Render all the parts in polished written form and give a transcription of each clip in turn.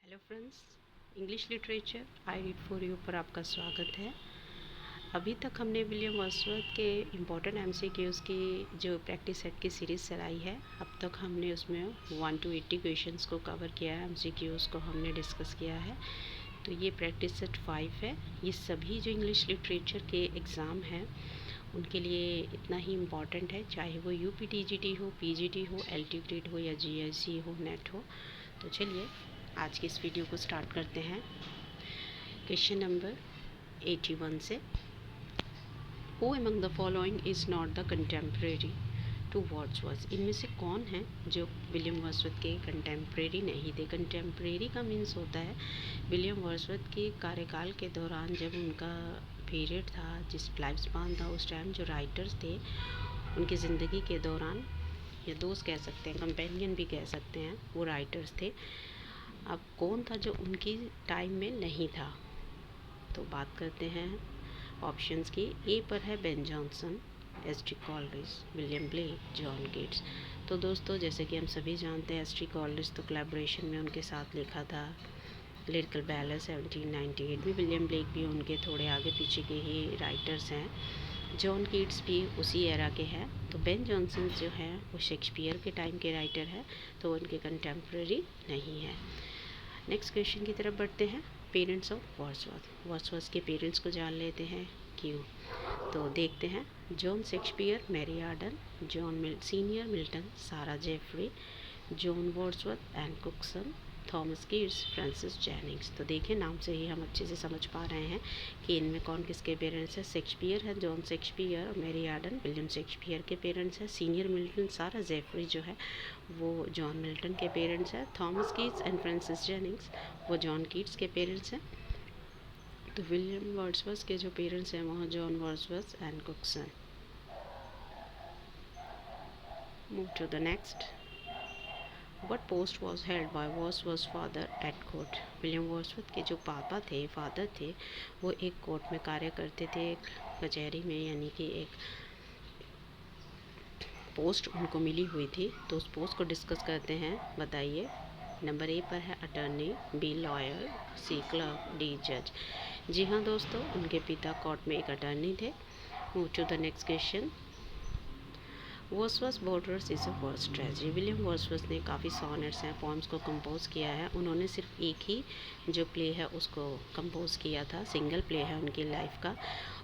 Hello friends, English literature I read for you पर आपका स्वागत है। अभी तक हमने विलियम वर्ड्सवर्थ के इम्पोर्टेंट एमसीक्यूज़ की जो प्रैक्टिस सेट की सीरीज़ चलाई है, अब तक हमने उसमें 1 to 80 क्वेश्चंस को कवर किया है, एमसीक्यूज़ को हमने डिस्कस किया है। तो ये प्रैक्टिस सेट 5 है। ये सभी जो इंग्लिश लिटरेचर के एग्ज़ाम हैं उनके लिए इतना ही इम्पॉर्टेंट है, चाहे वो यूपीटीजीटी हो, पीजीटी हो, एलटी हो या जीएससी हो, नेट हो। तो चलिए आज की इस वीडियो को स्टार्ट करते हैं। क्वेश्चन नंबर 81 से, who among the following is not the contemporary to Wordsworth. इनमें से कौन है जो विलियम वर्ड्सवर्थ के कंटेम्प्रेरी नहीं थे। कंटेम्प्रेरी का मीन्स होता है विलियम वर्ड्सवर्थ के कार्यकाल के दौरान, जब उनका पीरियड था, जिस लाइफ स्पान था, उस टाइम जो राइटर्स थे उनकी ज़िंदगी के दौरान, या दोस्त कह सकते हैं, कंपेनियन भी कह सकते हैं, वो राइटर्स थे। अब कौन था जो उनकी टाइम में नहीं था, तो बात करते हैं ऑप्शंस की। ए पर है Ben Jonson, ST. Coleridge, William Blake, John Keats. तो दोस्तों, जैसे कि हम सभी जानते हैं, एस.टी. कॉलरिज तो कोलैबोरेशन में उनके साथ लिखा था लिरिकल बैलेंस 1798 में। विलियम ब्लेक भी उनके थोड़े आगे पीछे के ही राइटर्स हैं। जॉन कीट्स भी उसी एरा के हैं। तो बेन जॉनसन जो है वो शेक्सपियर के टाइम के राइटर है, तो उनके कंटेम्प्रेरी नहीं है। नेक्स्ट क्वेश्चन की तरफ बढ़ते हैं। पेरेंट्स ऑफ वर्ड्सवर्थ के पेरेंट्स को जान लेते हैं, क्यों। तो देखते हैं, John Shakespeare, Mary Arden, senior Milton, Sarah Jeffrey, John Wordsworth and Cookson, Thomas Keats, Frances Jennings. तो देखें, नाम से ही हम अच्छे से समझ पा रहे हैं कि इनमें कौन किसके पेरेंट्स हैं। शेक्सपियर है, जॉन शेक्सपियर, और मैरी आर्डन विलियम शेक्सपियर के पेरेंट्स हैं। सीनियर मिल्टन, सारा जेफरी जो है वो जॉन मिल्टन के पेरेंट्स हैं। Thomas Keats and Frances Jennings वो जॉन कीट्स के पेरेंट्स हैं। तो विलियम वर्ड्सवर्थ के जो पेरेंट्स हैं वहाँ John Wordsworth and Cookson. Move to the next. What post was held by Wordsworth's father at court? William Wordsworth के जो पापा थे, फादर थे, वो एक कोर्ट में कार्य करते थे, एक कचहरी में, यानी कि एक पोस्ट उनको मिली हुई थी। तो उस पोस्ट को डिस्कस करते हैं, बताइए। नंबर ए पर है attorney, B lawyer, C clerk, D जज। जी हाँ दोस्तों, उनके पिता कोर्ट में एक अटर्नी थे। Move to the next question. Wordsworth borders is a worst tragedy. William Wordsworth ने काफ़ी सॉनेट्स हैं, पोम्स को कंपोज किया है। उन्होंने सिर्फ एक ही जो प्ले है उसको कंपोज किया था, सिंगल प्ले है उनकी लाइफ का,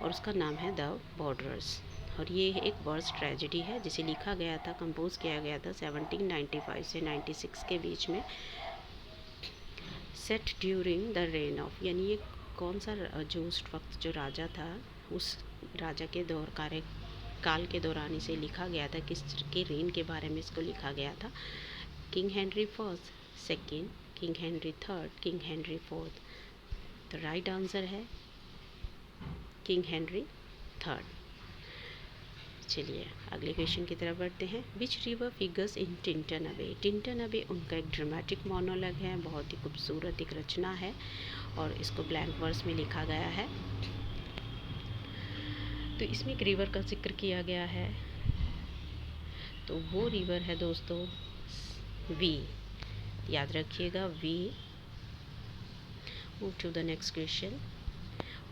और उसका नाम है द बॉर्डर्स। और ये एक वर्स्ट ट्रेजेडी है जिसे लिखा गया था, कंपोज किया गया था 1795 से 96 के बीच में, set during the rain of, यानी ये कौन सा, जो उस वक्त जो राजा था, उस राजा के दौर काल के दौरान इसे लिखा गया था। किस के रेन के बारे में इसको लिखा गया था। King Henry first, second, king Henry third, king Henry fourth. तो राइट आंसर है किंग हेनरी थर्ड। चलिए अगले क्वेश्चन की तरफ बढ़ते हैं। Which river figures in Tintern अबे। टिंटन अबे उनका एक ड्रामेटिक मोनोलॉग है, बहुत ही खूबसूरत एक रचना है, और इसको ब्लैंक वर्स में लिखा गया है। तो इसमें एक रिवर का जिक्र किया गया है, तो वो रिवर है दोस्तों वी, याद रखिएगा वी। Move to the next question.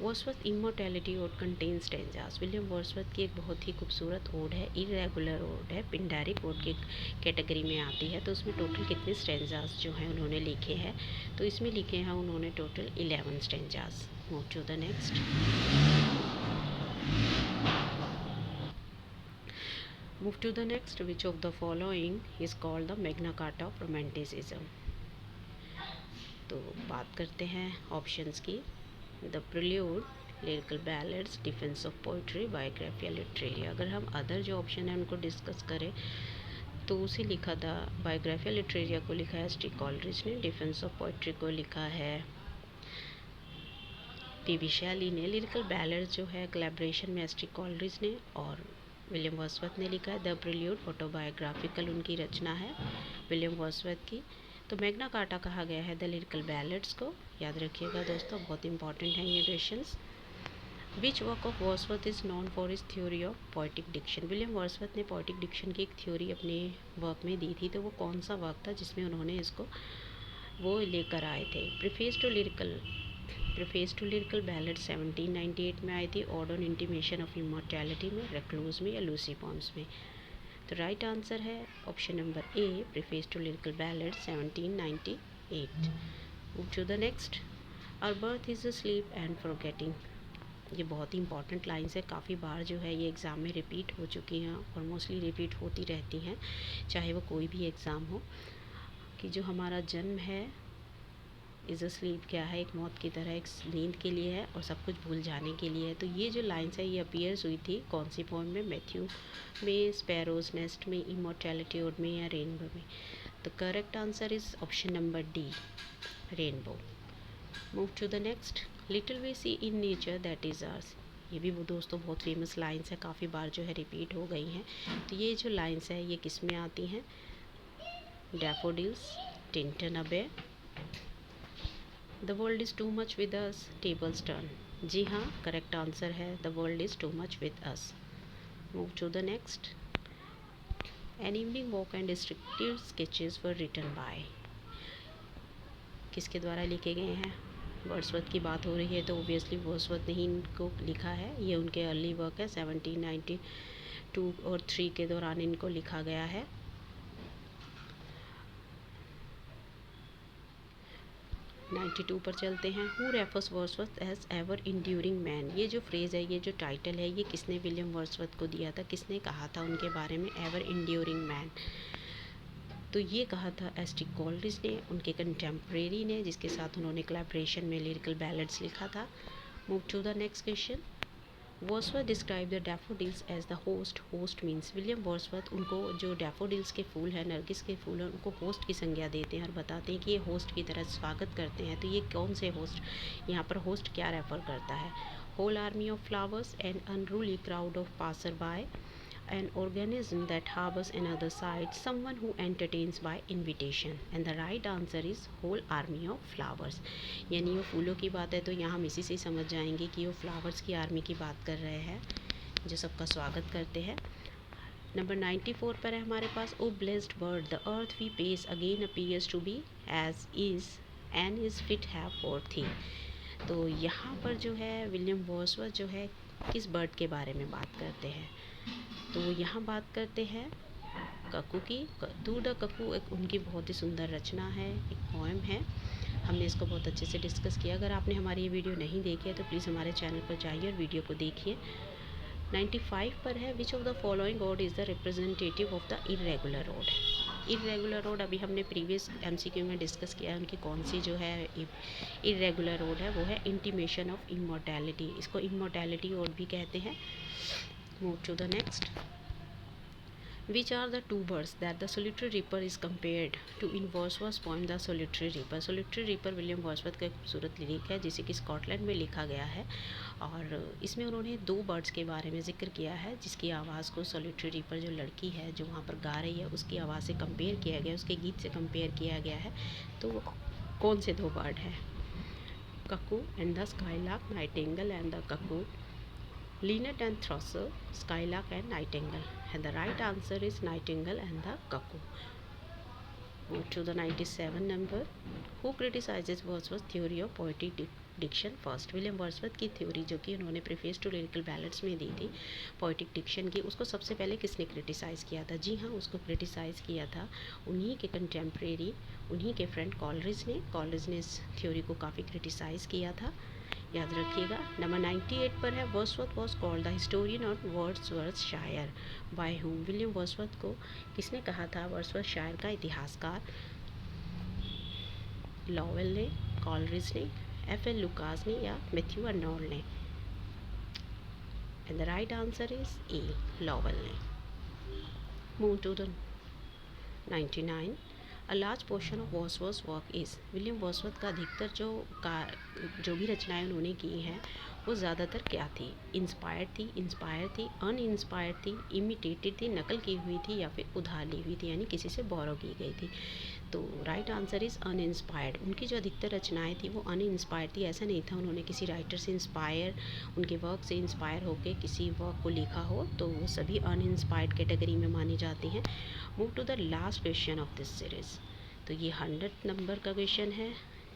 Wordsworth immortality ode contains stanzas. William Wordsworth की एक बहुत ही खूबसूरत ओड है, इरेगुलर ओड है, पिंडारिक ओड की कैटेगरी में आती है। तो उसमें टोटल कितने स्टैंजास जो हैं उन्होंने लिखे हैं, तो इसमें लिखे हैं उन्होंने total 11 stanzas. Move to the next. Move to the next. Which of the following is called the Magna Carta of Romanticism? तो बात करते हैं ऑप्शंस की। The prelude, lyrical ballads, defence of poetry, Biographia Literaria. अगर हम other जो option है उनको डिस्कस करें, तो उसे लिखा था, बायोग्राफिया लिटरेरिया को लिखा है एस.टी. कॉलरिज ने, डिफेंस ऑफ पोइट्री को लिखा है पी.बी. शैली ने, लिरिकल बैलेड्स जो है कोलैबोरेशन में एस.टी. कॉलरिज ने और विलियम वर्ड्सवर्थ ने लिखा है। द प्रिल्यूड ऑटोबायोग्राफिकल उनकी रचना है विलियम वर्ड्सवर्थ की। तो मैग्ना कार्टा कहा गया है द लिरिकल बैलेड्स को, याद रखिएगा दोस्तों, बहुत इंपॉर्टेंट है ये questions. Which work of Wordsworth is known for is theory of poetic diction. William Wordsworth ने पोइटिक डिक्शन की एक थ्योरी अपने वर्क में दी थी, तो वो कौन सा वर्क था जिसमें उन्होंने इसको वो लेकर आए थे। प्रीफेस टू लिरिकल बैलेड 1798 में आई थी, ode on intimation of immortality में, रेक्लूज में या लूसी पॉन्स में। तो राइट आंसर है option number A, preface to lyrical ballad 1798। Move to the next. Our birth is a sleep and forgetting. ये बहुत ही इंपॉर्टेंट लाइन्स है, काफ़ी बार जो है ये एग्ज़ाम में रिपीट हो चुकी हैं और मोस्टली रिपीट होती रहती हैं, चाहे वो कोई भी एग्ज़ाम हो, कि जो हमारा जन्म है इज़ अ स्लीप क्या है, एक मौत की तरह, एक नींद के लिए है और सब कुछ भूल जाने के लिए है। तो ये जो लाइन्स है ये अपीयर्स हुई थी कौन सी पोएम में, मैथ्यू में, स्पैरोज नेस्ट में, इमॉर्टैलिटी ओड में या रेनबो में। तो correct answer is option number D, rainbow. Move to the next. Little we see in nature that is ours. ये भी वो दोस्तों बहुत फेमस लाइन्स है, काफ़ी बार जो है रिपीट हो गई हैं। तो ये जो लाइन्स है ये किस में आती हैं, daffodils, Tintern Abbey, the world is too much with us, tables turned. जी हाँ, करेक्ट आंसर है the world is too much with us. Move to the next. An evening walk and descriptive sketches were written by. किसके द्वारा लिखे गए हैं, Wordsworth की बात हो रही है तो ऑब्वियसली वर्ड्सवर्थ ने ही इनको लिखा है। ये उनके अर्ली वर्क है, 1792 और 3 के दौरान इनको लिखा गया है। 92 पर चलते हैं। Who refers Wordsworth as ever enduring man. ये जो फ्रेज़ है, ये जो टाइटल है, ये किसने विलियम वर्ड्सवर्थ को दिया था, किसने कहा था उनके बारे में, एवर इंड्यूरिंग मैन। तो ये कहा था एस टी कॉलरिज ने, उनके कंटेम्प्रेरी ने, जिसके साथ उन्होंने कोलैबोरेशन में लिरिकल बैलेड्स लिखा था। Move to the next question. Wordsworth describe the daffodils as the host. Host means William Wordsworth उनको जो डैफोडिल्स के फूल हैं, नरगिस के फूल हैं, उनको होस्ट की संज्ञा देते हैं और बताते हैं कि ये होस्ट की तरह स्वागत करते हैं। तो ये कौन से होस्ट, यहाँ पर होस्ट क्या रेफर करता है, whole army of flowers, an unruly crowd of passer by, an organism that harbors another side, someone who entertains by invitation, and the right answer is whole army of flowers। यानी वो फूलों की बात है तो यहाँ हम इसी से समझ जाएंगे कि वो फ्लावर्स की आर्मी की बात कर रहे हैं जो सबका स्वागत करते हैं। नंबर 94 पर है हमारे पास, O blessed bird the earth we pace again appears to be as is and is fit have for thee. तो यहाँ पर जो है विलियम वर्ड्सवर्थ जो है किस बर्ड के बारे में बात करते हैं, तो वो यहाँ बात करते हैं कक्कू की। टू द कक्कू एक उनकी बहुत ही सुंदर रचना है, एक पोएम है। हमने इसको बहुत अच्छे से डिस्कस किया। अगर आपने हमारी ये वीडियो नहीं देखी है तो प्लीज़ हमारे चैनल पर जाइए और वीडियो को देखिए। 95 पर है, which of the following road is the representative of the irregular road. Irregular road अभी हमने प्रीवियस एमसीक्यू में डिस्कस किया है, उनकी कौन सी जो है इरेगुलर रोड है, वो है इंटीमेशन ऑफ इमॉर्टैलिटी। इसको इमॉर्टैलिटी रोड भी कहते हैं। Move to the next. Which are the two birds that the solitary reaper is compared to in Wordsworth's poem The Solitary Reaper? Solitary Reaper William Wordsworth का एक खूबसूरत lyric है जिसे कि स्कॉटलैंड में लिखा गया है और इसमें उन्होंने दो बर्ड्स के बारे में जिक्र किया है जिसकी आवाज़ को सोलिटरी रीपर जो लड़की है जो वहाँ पर गा रही है उसकी आवाज़ से कंपेयर किया गया, उसके गीत से कंपेयर किया गया है। तो वो कौन से दो बर्ड हैं? Cuckoo and the skylark, Nightingale and the cuckoo, Linnet and Throsser, Skylark and Nightingale, and the right answer is Nightingale and the Cuckoo. Move to the 97 number. Who criticizes Wordsworth's theory of poetic diction first? William Wordsworth की theory जो कि उन्होंने preface to lyrical ballads में दी थी poetic Dickson की, उसको सबसे पहले किसने क्रिटिसाइज़ किया था? जी हाँ, उसको क्रिटिसाइज़ किया था उन्हीं के कंटेम्प्रेरी, उन्हीं के फ्रेंड कॉलरिज ने। कॉलरिज ने इस थ्योरी को काफ़ी क्रिटिसाइज़ किया था, याद रखिएगा। नंबर 98 पर है, Wordsworth was called the historian of Wordsworthshire by whom. William Wordsworth को किसने कहा था वर्ड्सवर्थशायर का इतिहासकार? लॉवेल ने, कॉलरिज ने, एफ.एल. लुकास ने या मैथ्यू अर्नोल्ड ने? And the right answer is A, Lowell ने। Move to the 99. A large portion of Wordsworth's work is. William Wordsworth का अधिकतर जो भी रचनाएं उन्होंने की हैं वो ज़्यादातर क्या थी? इंस्पायर थी, अनइंस्पायर्ड थी, इमिटेटेड थी, नकल की हुई थी या फिर उधार ली हुई थी, यानी किसी से बोरो की गई थी। तो राइट आंसर इज़ अनइंस्पायर्ड। उनकी जो अधिकतर रचनाएं थी वो अनइंस्पायर्ड थी। ऐसा नहीं था उन्होंने किसी राइटर से उनके वर्क से इंस्पायर होकर किसी वर्क को लिखा हो, तो वो सभी अनइंस्पायर्ड कैटेगरी में मानी जाती हैं। Move to the last question of this series. तो ये 100 नंबर का क्वेश्चन है,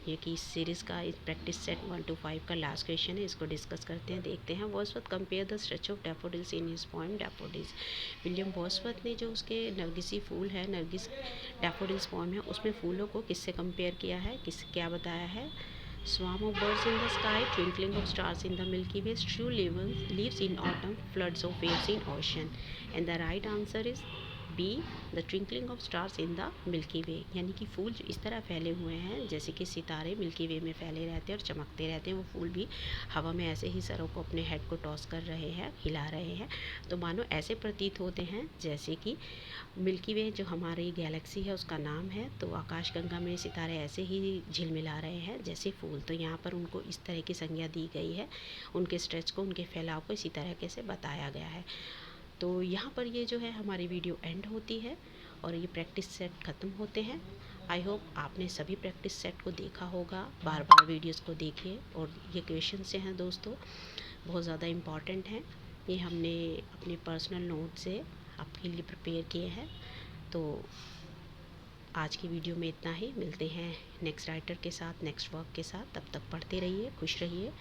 ये कि इस सीरीज़ का इस प्रैक्टिस सेट 1 to 5 का लास्ट क्वेश्चन है। इसको डिस्कस करते हैं, देखते हैं। Wordsworth compare the stretch of daffodils in his poem daffodils. William Wordsworth ने जो उसके नरगिसी फूल है, नरगिस डैफोडिल्स पोएम है, उसमें फूलों को किससे कंपेयर किया है, क्या बताया है? Swarm of birds in the sky, twinkling of stars in the Milky Way, strew leaves in autumn, floods of waves in ocean. And the right answer is B, the twinkling of stars in the Milky Way। यानी कि फूल जो इस तरह फैले हुए हैं जैसे कि सितारे मिल्की वे में फैले रहते हैं और चमकते रहते हैं, वो फूल भी हवा में ऐसे ही सरों को अपने हेड को टॉस कर रहे हैं, हिला रहे हैं। तो मानो ऐसे प्रतीत होते हैं जैसे कि मिल्की वे जो हमारी गैलेक्सी है उसका नाम है, तो आकाशगंगा में सितारे ऐसे ही झिलमिला रहे हैं जैसे फूल। तो यहाँ पर उनको इस तरह की संज्ञा दी गई है, उनके स्ट्रेच को, उनके फैलाव को इसी तरह से बताया गया है। तो यहाँ पर ये जो है हमारी वीडियो एंड होती है और ये प्रैक्टिस सेट ख़त्म होते हैं। आई होप आपने सभी प्रैक्टिस सेट को देखा होगा, बार बार वीडियोस को देखिए। और ये क्वेश्चन से हैं दोस्तों, बहुत ज़्यादा इम्पॉर्टेंट हैं। ये हमने अपने पर्सनल नोट से आपके लिए प्रिपेयर किए हैं। तो आज की वीडियो में इतना ही, मिलते हैं नेक्स्ट राइटर के साथ, नेक्स्ट वर्क के साथ। तब तक पढ़ते रहिए, खुश रहिए।